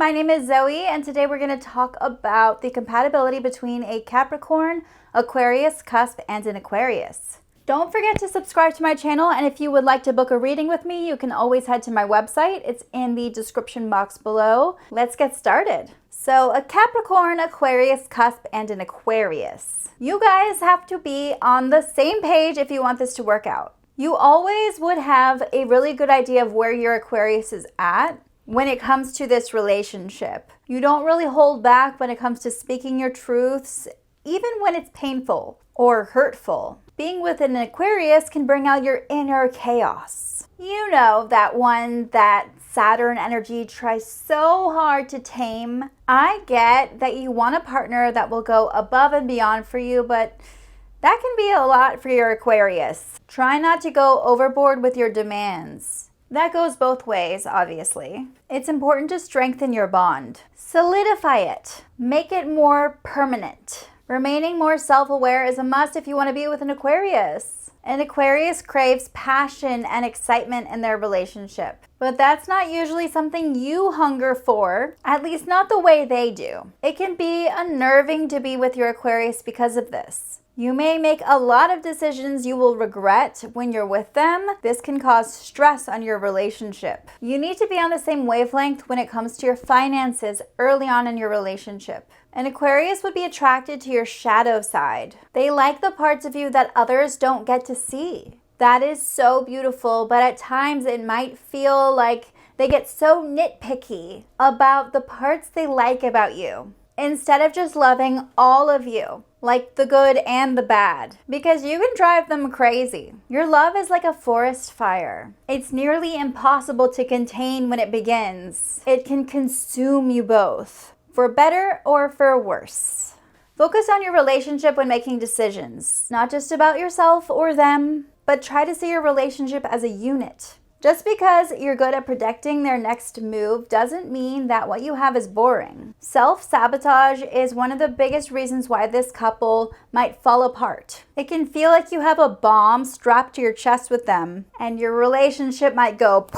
my name is Zoe, and today we're going to talk about the compatibility between a Capricorn, Aquarius Cusp, and an Aquarius. Don't forget to subscribe to my channel, and if you would like to book a reading with me, you can always head to my website. It's in the description box below. Let's get started. So, a Capricorn, Aquarius Cusp, and an Aquarius. You guys have to be on the same page if you want this to work out. You always would have a really good idea of where your Aquarius is at when it comes to this relationship. You don't really hold back when it comes to speaking your truths, even when it's painful or hurtful. Being with an Aquarius can bring out your inner chaos. You know, that one that Saturn energy tries so hard to tame. I get that you want a partner that will go above and beyond for you, but that can be a lot for your Aquarius. Try not to go overboard with your demands. That goes both ways, obviously. It's important to strengthen your bond. Solidify it. Make it more permanent. Remaining more self-aware is a must if you want to be with an Aquarius. An Aquarius craves passion and excitement in their relationship. But that's not usually something you hunger for, at least not the way they do. It can be unnerving to be with your Aquarius because of this. You may make a lot of decisions you will regret when you're with them. This can cause stress on your relationship. You need to be on the same wavelength when it comes to your finances early on in your relationship. An Aquarius would be attracted to your shadow side. They like the parts of you that others don't get to see. That is so beautiful, but at times it might feel like they get so nitpicky about the parts they like about you, instead of just loving all of you, like the good and the bad, because you can drive them crazy. Your love is like a forest fire. It's nearly impossible to contain when it begins. It can consume you both, for better or for worse. Focus on your relationship when making decisions, not just about yourself or them, but try to see your relationship as a unit. Just because you're good at predicting their next move doesn't mean that what you have is boring. Self-sabotage is one of the biggest reasons why this couple might fall apart. It can feel like you have a bomb strapped to your chest with them, and your relationship might go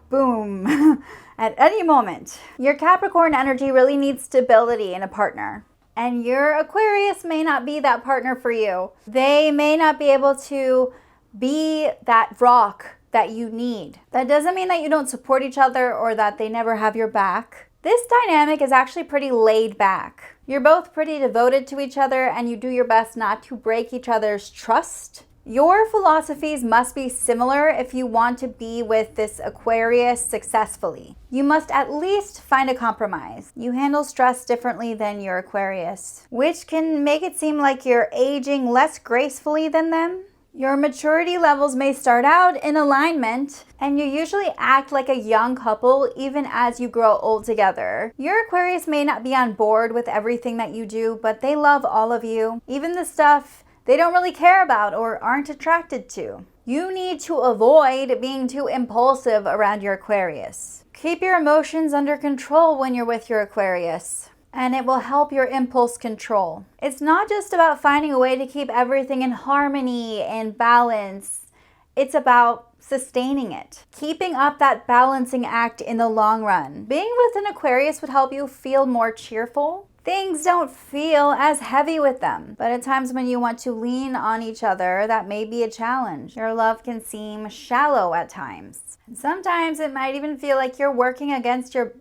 boom at any moment. Your Capricorn energy really needs stability in a partner, and your Aquarius may not be that partner for you. They may not be able to be that rock that you need. That doesn't mean that you don't support each other or that they never have your back. This dynamic is actually pretty laid back. You're both pretty devoted to each other, and you do your best not to break each other's trust. Your philosophies must be similar if you want to be with this Aquarius successfully. You must at least find a compromise. You handle stress differently than your Aquarius, which can make it seem like you're aging less gracefully than them. Your maturity levels may start out in alignment, and you usually act like a young couple even as you grow old together. Your Aquarius may not be on board with everything that you do, but they love all of you, even the stuff they don't really care about or aren't attracted to. You need to avoid being too impulsive around your Aquarius. Keep your emotions under control when you're with your Aquarius, and it will help your impulse control. It's not just about finding a way to keep everything in harmony and balance. It's about sustaining it, keeping up that balancing act in the long run. Being with an Aquarius would help you feel more cheerful. Things don't feel as heavy with them, but at times when you want to lean on each other, that may be a challenge. Your love can seem shallow at times. And sometimes it might even feel like you're working against your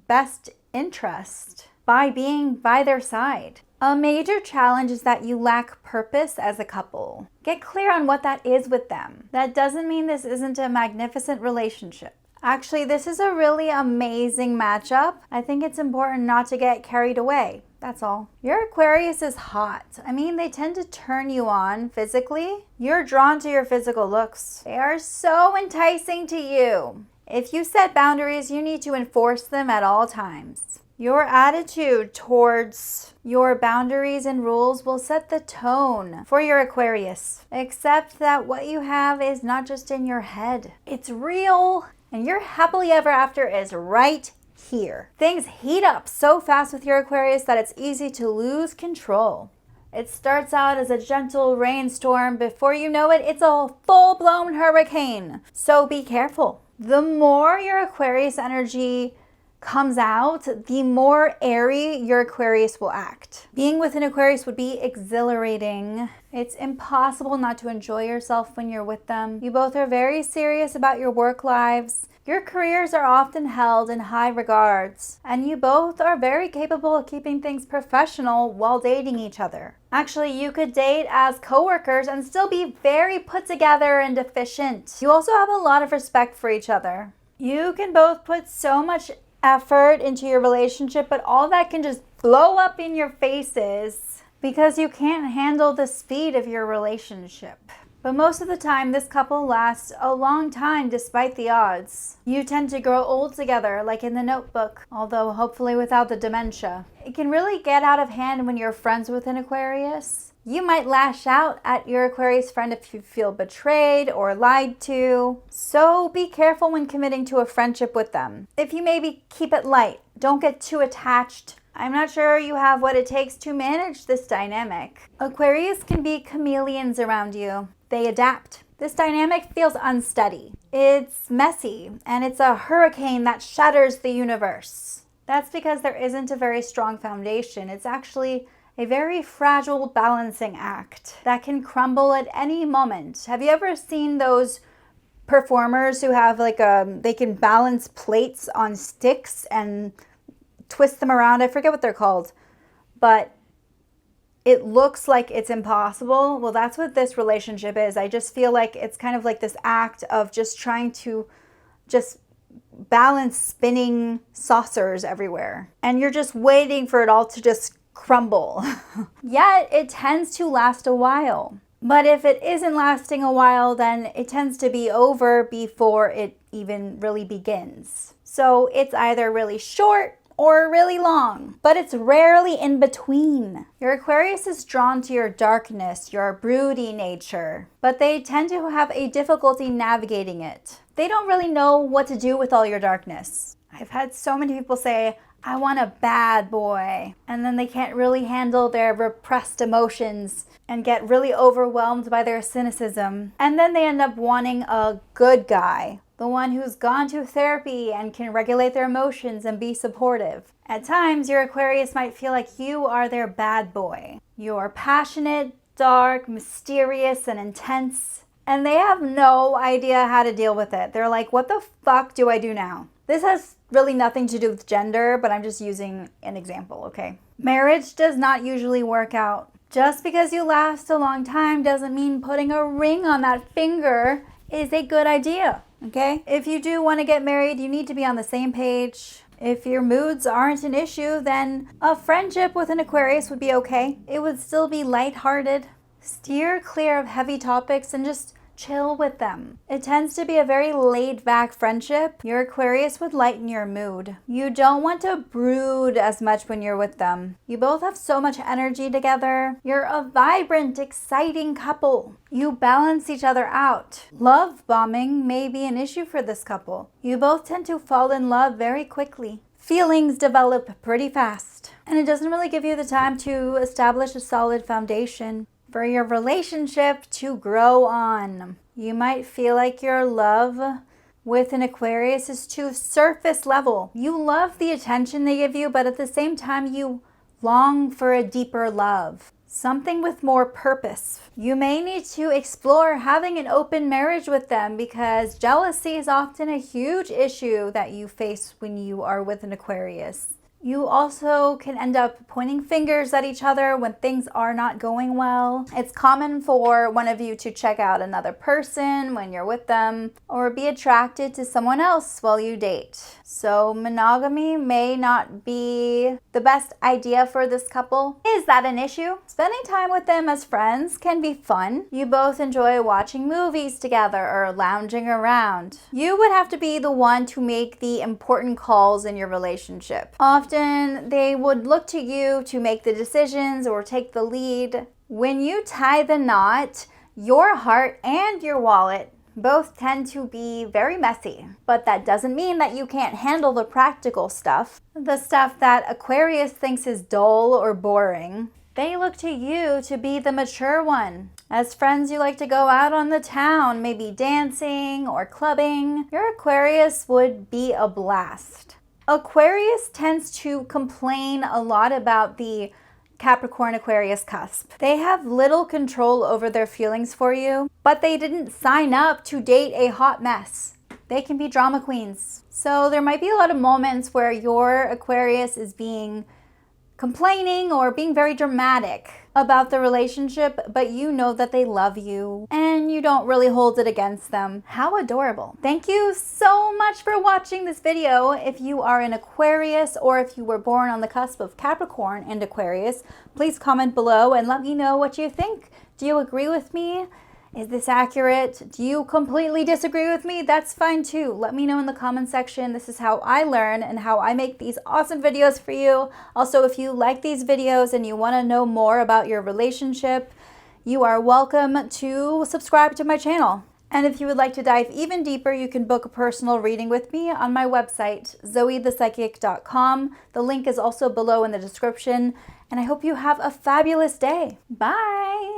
best interest by being by their side. A major challenge is that you lack purpose as a couple. Get clear on what that is with them. That doesn't mean this isn't a magnificent relationship. Actually, this is a really amazing matchup. I think it's important not to get carried away. That's all. Your Aquarius is hot. I mean, they tend to turn you on physically. You're drawn to your physical looks. They are so enticing to you. If you set boundaries, you need to enforce them at all times. Your attitude towards your boundaries and rules will set the tone for your Aquarius. Accept that what you have is not just in your head. It's real, and your happily ever after is right here. Things heat up so fast with your Aquarius that it's easy to lose control. It starts out as a gentle rainstorm. Before you know it, it's a full-blown hurricane. So be careful. The more your Aquarius energy comes out, the more airy your Aquarius will act. Being with an Aquarius would be exhilarating. It's impossible not to enjoy yourself when you're with them. You both are very serious about your work lives. Your careers are often held in high regards, and you both are very capable of keeping things professional while dating each other. Actually, you could date as coworkers and still be very put together and efficient. You also have a lot of respect for each other. You can both put so much effort into your relationship, but all that can just blow up in your faces because you can't handle the speed of your relationship. But most of the time, this couple lasts a long time despite the odds. You tend to grow old together, like in The Notebook, although hopefully without the dementia. It can really get out of hand when you're friends with an Aquarius. You might lash out at your Aquarius friend if you feel betrayed or lied to. So be careful when committing to a friendship with them. If you maybe keep it light, don't get too attached. I'm not sure you have what it takes to manage this dynamic. Aquarius can be chameleons around you. They adapt. This dynamic feels unsteady. It's messy, and it's a hurricane that shatters the universe. That's because there isn't a very strong foundation. It's actually a very fragile balancing act that can crumble at any moment. Have you ever seen those performers who have they can balance plates on sticks and twist them around? I forget what they're called, but it looks like it's impossible. Well, that's what this relationship is. I just feel like it's kind of like this act of just trying to just balance spinning saucers everywhere. And you're just waiting for it all to just crumble. Yet it tends to last a while. But if it isn't lasting a while, then it tends to be over before it even really begins. So it's either really short or really long, but it's rarely in between. Your Aquarius is drawn to your darkness, your broody nature, but they tend to have a difficulty navigating it. They don't really know what to do with all your darkness. I've had so many people say, I want a bad boy, and then they can't really handle their repressed emotions and get really overwhelmed by their cynicism. And then they end up wanting a good guy, the one who's gone to therapy and can regulate their emotions and be supportive. At times, your Aquarius might feel like you are their bad boy. You're passionate, dark, mysterious, and intense, and they have no idea how to deal with it. They're like, what the fuck do I do now? This has really nothing to do with gender, but I'm just using an example, okay? Marriage does not usually work out. Just because you last a long time doesn't mean putting a ring on that finger is a good idea, okay? If you do want to get married, you need to be on the same page. If your moods aren't an issue, then a friendship with an Aquarius would be okay. It would still be lighthearted. Steer clear of heavy topics and just chill with them. It tends to be a very laid-back friendship. Your Aquarius would lighten your mood. You don't want to brood as much when you're with them. You both have so much energy together. You're a vibrant, exciting couple. You balance each other out. Love bombing may be an issue for this couple. You both tend to fall in love very quickly. Feelings develop pretty fast, and it doesn't really give you the time to establish a solid foundation for your relationship to grow on. You might feel like your love with an Aquarius is too surface level. You love the attention they give you, but at the same time, you long for a deeper love, something with more purpose. You may need to explore having an open marriage with them because jealousy is often a huge issue that you face when you are with an Aquarius. You also can end up pointing fingers at each other when things are not going well. It's common for one of you to check out another person when you're with them or be attracted to someone else while you date. So monogamy may not be the best idea for this couple. Is that an issue? Spending time with them as friends can be fun. You both enjoy watching movies together or lounging around. You would have to be the one to make the important calls in your relationship. Often they would look to you to make the decisions or take the lead. When you tie the knot, your heart and your wallet both tend to be very messy, but that doesn't mean that you can't handle the practical stuff, the stuff that Aquarius thinks is dull or boring. They look to you to be the mature one. As friends, you like to go out on the town, maybe dancing or clubbing. Your Aquarius would be a blast. Aquarius tends to complain a lot about the Capricorn Aquarius cusp. They have little control over their feelings for you, but they didn't sign up to date a hot mess. They can be drama queens. So there might be a lot of moments where your Aquarius is complaining or being very dramatic about the relationship, but you know that they love you and you don't really hold it against them. How adorable. Thank you so much for watching this video. If you are an Aquarius or if you were born on the cusp of Capricorn and Aquarius, please comment below and let me know what you think. Do you agree with me? Is this accurate? Do you completely disagree with me? That's fine too. Let me know in the comment section. This is how I learn and how I make these awesome videos for you. Also, if you like these videos and you want to know more about your relationship, you are welcome to subscribe to my channel. And if you would like to dive even deeper, you can book a personal reading with me on my website, zoethepsychic.com. The link is also below in the description. And I hope you have a fabulous day. Bye!